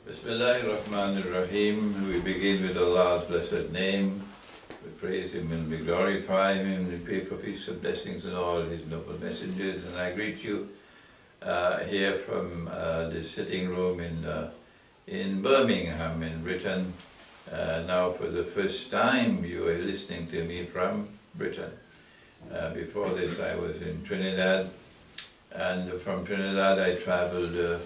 Bismillahirrahmanirrahim. We begin with Allah's blessed name. We praise Him and we glorify Him. We pray for peace and blessings on all His noble messengers. And I greet you here from the sitting room in Birmingham, in Britain. Now for the first time you are listening to me from Britain. Before this I was in Trinidad, and from Trinidad I travelled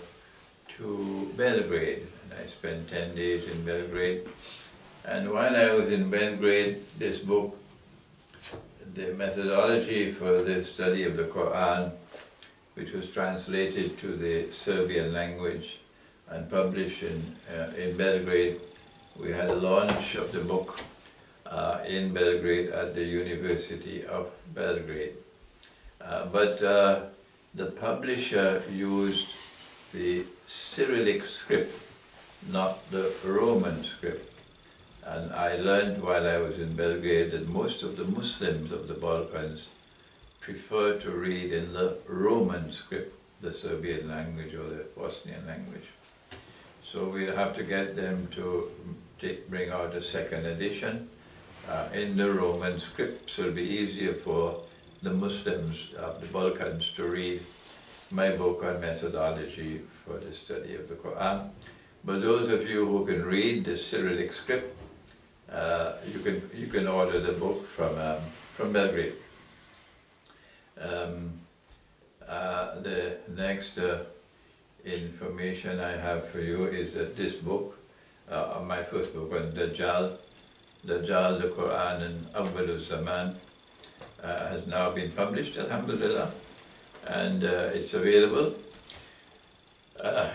to Belgrade, and I spent 10 days in Belgrade. And while I was in Belgrade, this book, the methodology for the study of the Quran, which was translated to the Serbian language and published in Belgrade, we had a launch of the book in Belgrade at the University of Belgrade. But the publisher used the Cyrillic script, not the Roman script. And I learned while I was in Belgrade that most of the Muslims of the Balkans prefer to read in the Roman script, the Serbian language or the Bosnian language. So we'll have to get them to bring out a second edition in the Roman script, so it'll be easier for the Muslims of the Balkans to read my book on methodology for the study of the Quran. But those of you who can read the Cyrillic script, you can order the book from Belgrade. The next information I have for you is that this book, my first book on Dajjal, the Quran and Awwal Zaman, has now been published, alhamdulillah, and it's available.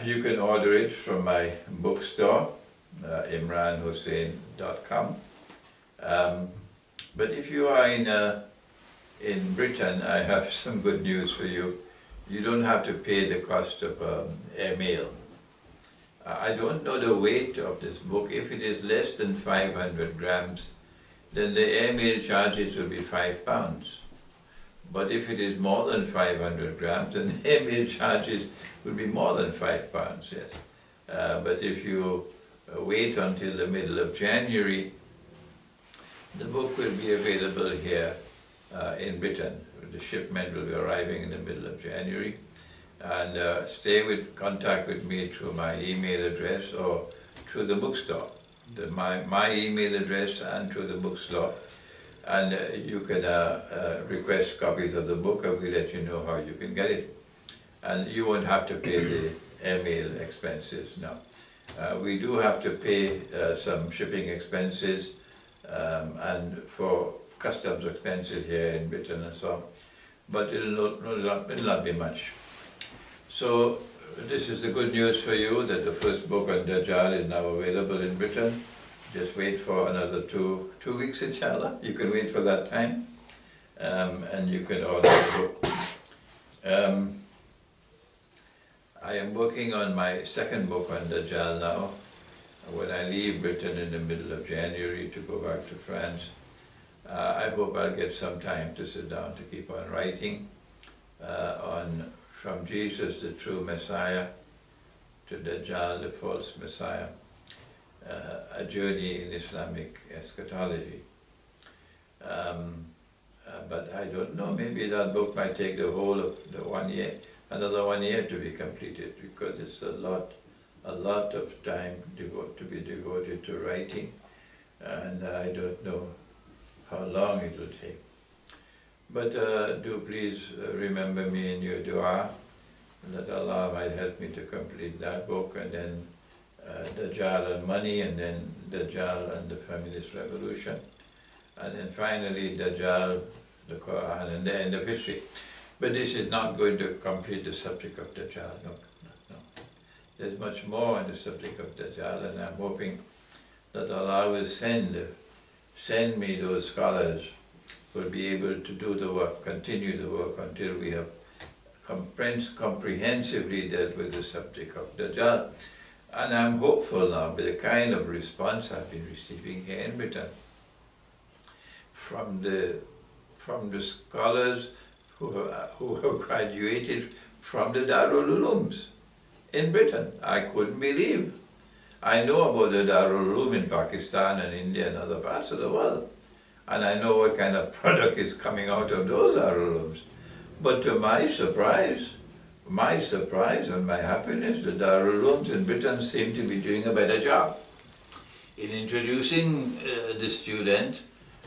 You can order it from my bookstore, imranhosein.com. But if you are in Britain, I have some good news for you. You don't have to pay the cost of airmail. I don't know the weight of this book. If it is less than 500 grams, then the airmail charges will be £5. But if it is more than 500 grams, then the airmail charges will be more than £5, yes. But if you wait until the middle of January, the book will be available here in Britain. The shipment will be arriving in the middle of January. And stay with contact with me through my email address or through the bookstore. My email address and through the bookstore. And you can request copies of the book, and we'll let you know how you can get it. And you won't have to pay the airmail expenses now. We do have to pay some shipping expenses and for customs expenses here in Britain and so on, but it'll not be much. So this is the good news for you, that the first book on Dajjal is now available in Britain. Just wait for another two weeks, inshallah. You can wait for that time, and you can order the book. I am working on my second book on Dajjal now. When I leave Britain in the middle of January to go back to France, I hope I'll get some time to sit down to keep on writing on from Jesus, the true Messiah, to Dajjal, the false Messiah. A journey in Islamic eschatology. But I don't know, maybe that book might take the whole of the 1 year, another 1 year to be completed, because it's a lot of time to be devoted to writing, and I don't know how long it will take. But do please remember me in your dua, that Allah might help me to complete that book, and then Dajjal and money, and then Dajjal and the feminist revolution, and then finally Dajjal, the Quran, and the end of history. But this is not going to complete the subject of Dajjal, no. There's much more on the subject of Dajjal, and I'm hoping that Allah will send me those scholars who will be able to do the work, continue the work until we have comprehensively dealt with the subject of Dajjal. And I'm hopeful now, by the kind of response I've been receiving here in Britain from the scholars who have graduated from the Darul Ulooms in Britain. I couldn't believe I know about the Darul Uloom in Pakistan and India and other parts of the world. And I know what kind of product is coming out of those Darul Ulooms. But to my surprise and my happiness, the Darul Ulooms in Britain seem to be doing a better job in introducing the student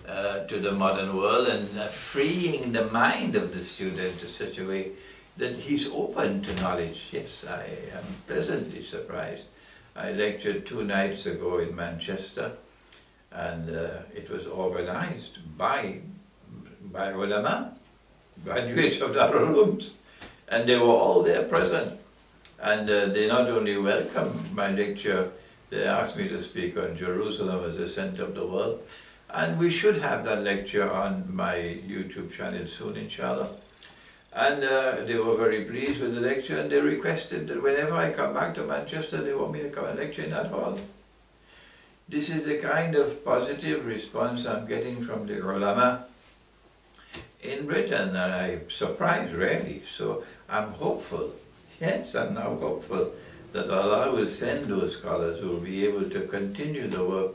to the modern world and freeing the mind of the student in such a way that he's open to knowledge. Yes, I am pleasantly surprised. I lectured 2 nights ago in Manchester, and it was organized by ulama, graduates of Darul Ulooms, and they were all there present. And they not only welcomed my lecture, they asked me to speak on Jerusalem as the center of the world. And we should have that lecture on my YouTube channel soon, inshallah. And they were very pleased with the lecture, and they requested that whenever I come back to Manchester, they want me to come and lecture in that hall. This is the kind of positive response I'm getting from the ulama in Britain, and I'm surprised, really. So I'm hopeful, yes, I'm now hopeful that Allah will send those scholars who will be able to continue the work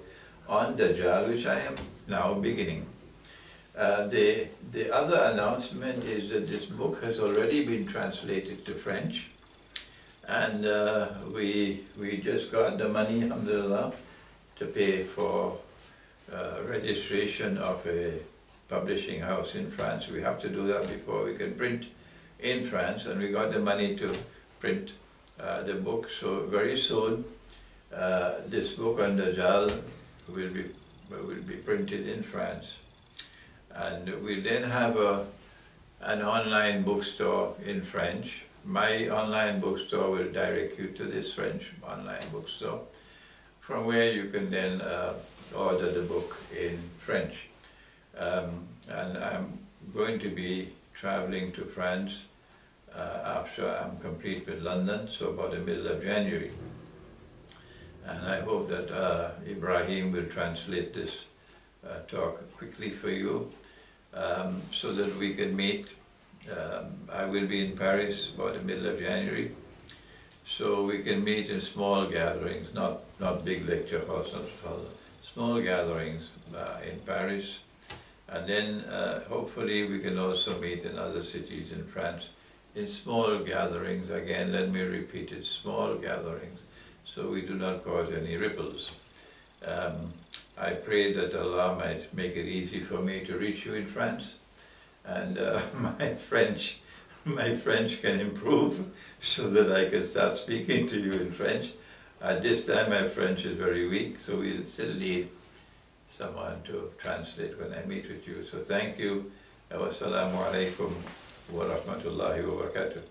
on Dajjal, which I am now beginning. The other announcement is that this book has already been translated to French, and we just got the money, alhamdulillah, to pay for registration of a publishing house in France. We have to do that before we can print in France, and we got the money to print the book. So very soon this book on Dajjal will be printed in France, and we'll then have an online bookstore in French. My online bookstore will direct you to this French online bookstore, from where you can then order the book in French. And I'm going to be traveling to France after I'm complete with London, so about the middle of January. And I hope that Ibrahim will translate this talk quickly for you, so that we can meet. I will be in Paris about the middle of January, so we can meet in small gatherings, not big lecture halls, small gatherings in Paris. And then hopefully we can also meet in other cities in France in small gatherings. Again, let me repeat it, small gatherings, so we do not cause any ripples. I pray that Allah might make it easy for me to reach you in France, and my French can improve so that I can start speaking to you in French. At this time my French is very weak, so we'll still need someone to translate when I meet with you. So thank you. Wassalamu alaikum wa rahmatullahi wa barakatuh.